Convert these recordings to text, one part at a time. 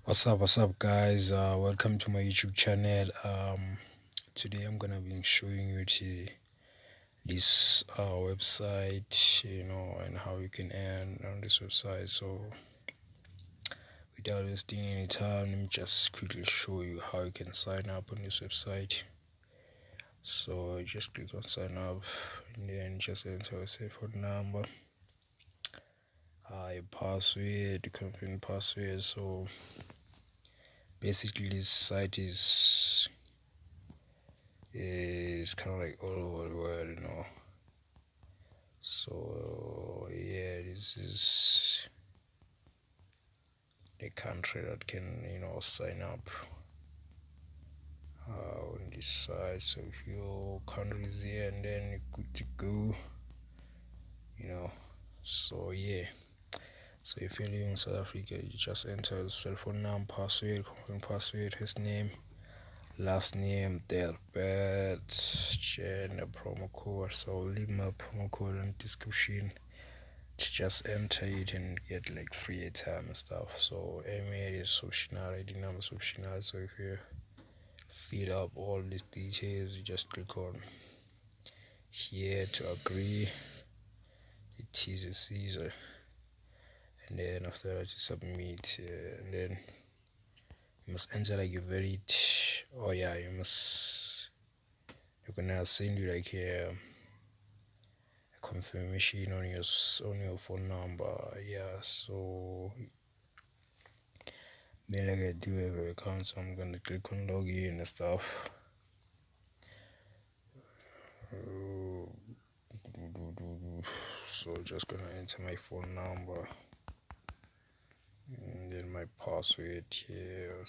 What's up guys, welcome to my YouTube channel. Today I'm gonna be showing you this website, and how you can earn on this website. So without wasting any time, let me just quickly show you how you can sign up on this website. So just click on sign up and then just enter a cell phone number, your password, confirm password. So basically this site is kind of like all over the world. So yeah, this is the country that can sign up on this site. So if your country is here, and then you're good to go. So yeah. So if you're living in South Africa, you just enter the cell phone number, password, confirm password, his name, last name, date of birth, gender, promo code. So I'll leave my promo code in the description to just enter it and get like free airtime and stuff. So email is optional, ID number is optional. So if you fill up all these details, you just click on here to agree. It is a Caesar, and then after that you submit, and then you must enter like a valid. Oh yeah, you're gonna send you like a confirmation on your phone number. Yeah, so then like I do have an account, so I'm gonna click on login and stuff. So just gonna enter my phone number and then my password here.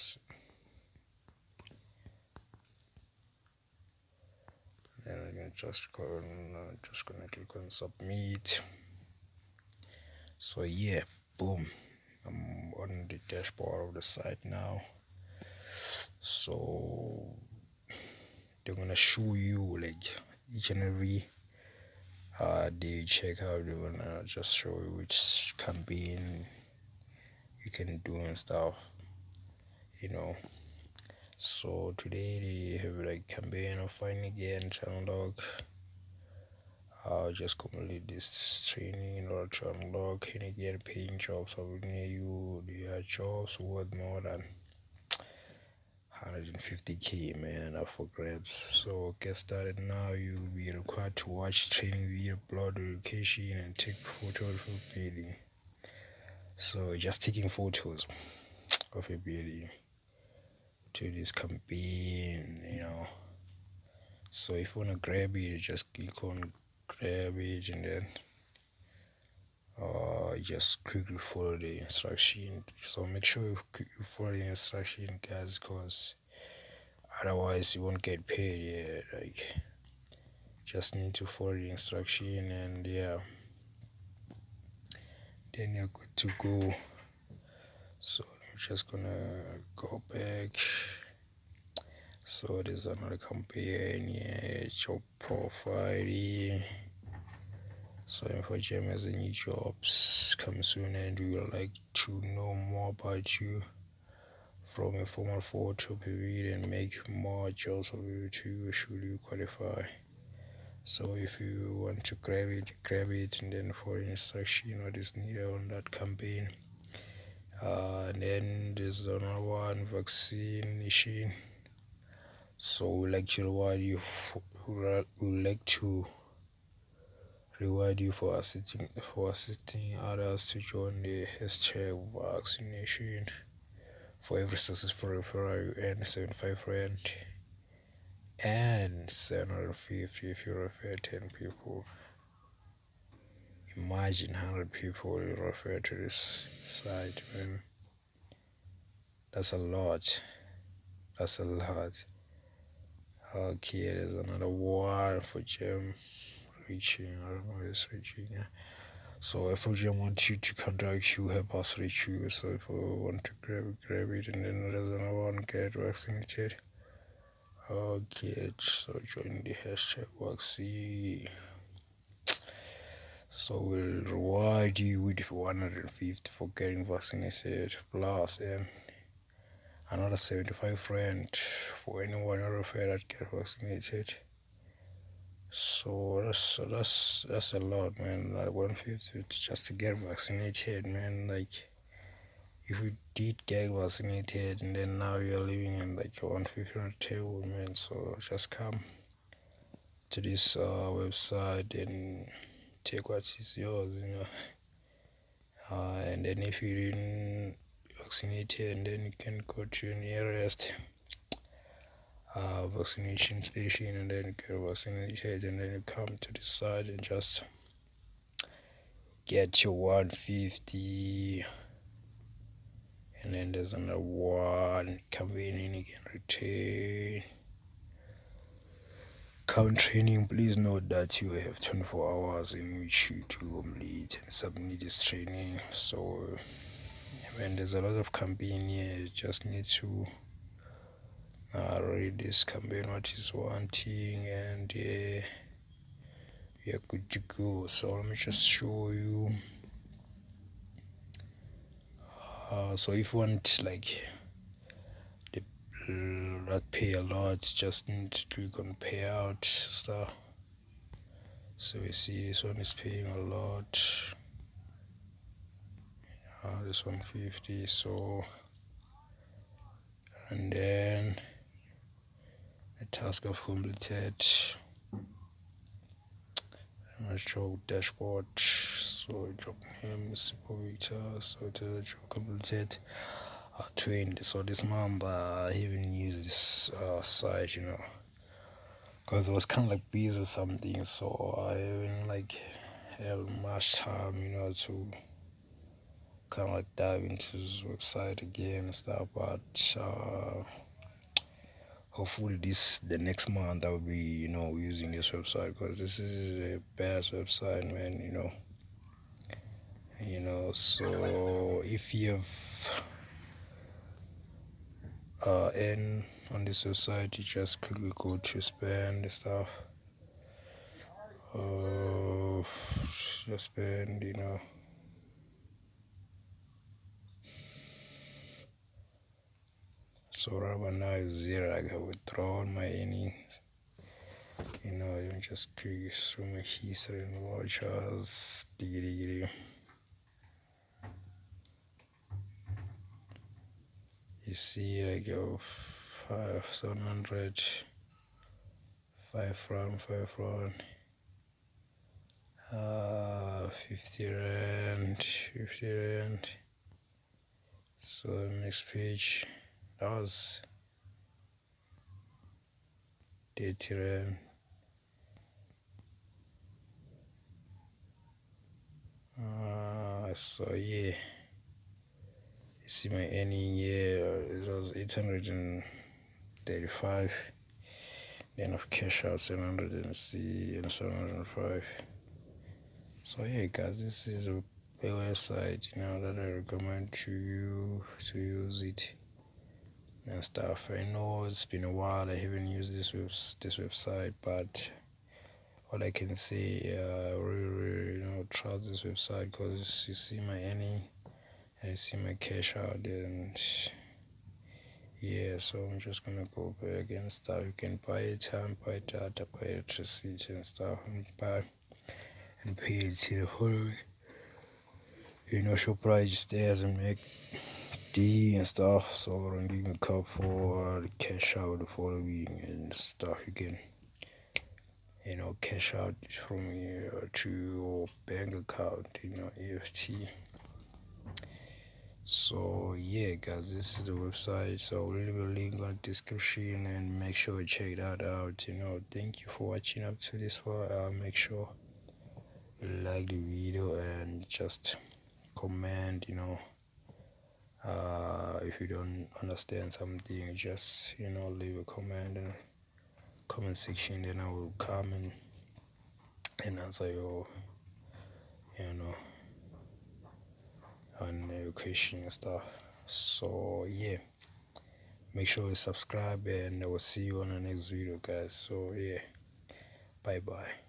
Then I'm gonna just gonna click on submit. So yeah, boom, I'm on the dashboard of the site now. So they're gonna show you like each and every day check out. They're gonna just show you which campaign you can do and stuff. So today they have like campaign of finding again channel log. Just complete this training in order to unlock and get paying jobs over near you. There are jobs worth more than 150k, man, up for grabs. So get started now. You'll be required to watch training video, upload your location, and take photos for building. So just taking photos of a building to this campaign. So if you wanna grab it, just click on grab it, and then just quickly follow the instruction. So make sure you follow the instruction, guys, because otherwise you won't get paid. Yeah, like just need to follow the instruction, and yeah, then you're good to go. So I'm just gonna go back. So there's another campaign, yeah, job profiling. So for Gem as any jobs come soon, and we would like to know more about you from a formal photo period and make more jobs for you too should you qualify. So if you want to grab it, and then for instruction what is needed on that campaign. And then there's another one, vaccination. So we like to reward you for assisting others to join the hashtag vaccination. For every successful referral you earn 75 rand and 750 if you refer 10 people. Imagine 100 people you refer to this site, man. That's a lot. Okay, there's another one for gem reaching. I don't know if it's reaching. Yeah. So if gem wants you to contact you, help us reach you. So if you want to grab it, and then there's another one, get vaccinated. Okay, so join the hashtag vaccine. So we'll reward you with 150 for getting vaccinated plus, and another 75 rand for anyone you refer that get vaccinated. So that's a lot, man. Like 150 just to get vaccinated, man. Like if you did get vaccinated and then now you're living in like a 150 table, man. So just come to this website and take what is yours, and then if you didn't vaccinated, then you can go to your nearest vaccination station and then get vaccinated, and then you come to the side and just get your 150. And then there's another one campaign and you can retain. Count training, please note that you have 24 hours in which you to complete and submit this training. So when there's a lot of campaign here, you just need to read this campaign, what is wanting, and you're good to go. So let me just show you. So if you want like the that pay a lot, just need to click on payout stuff. So you see this one is paying a lot. This 150. So and then the task of completed. I'm gonna show dashboard. So job name is Super Victor. So the job completed 20. So this month I even used this site, because I was kind of like busy with something, so I didn't like have much time, to kind of like dive into this website again and stuff. But hopefully the next month I will be, using this website, because this is a best website, man. So if you have N on this website, you just quickly go to spend the stuff. Just spend, So right now is 0. I got withdrawn my earnings. Let me just click through my history and vouchers. You see, like 700, 5 rand, 50 rand, 50 rand. So next page, that was 30 rand. So yeah, you see my earning here, it was 835. Then of cash out 700 and 705. So yeah, guys, this is a website, that I recommend to you to use it and stuff. I know it's been a while I haven't used this website, but all I can say, really, trust this website, because you see my earning and you see my cash out, and yeah. So I'm just gonna go back and stuff. You can buy time, buy data, buy electricity and stuff, and buy and pay it to the whole. Shoprite just stays and make D and stuff. So I'm giving a cup for the cash out the following and stuff. You can cash out from here to your bank account, EFT. So yeah, guys, this is the website. So I'll leave a link on the description and make sure you check that out. Thank you for watching up to this far. Make sure you like the video and just comment. If you don't understand something, just leave a comment in the comment section, then I will come and answer your on your question and stuff. So yeah, make sure you subscribe, and I will see you on the next video, guys. So yeah, bye bye.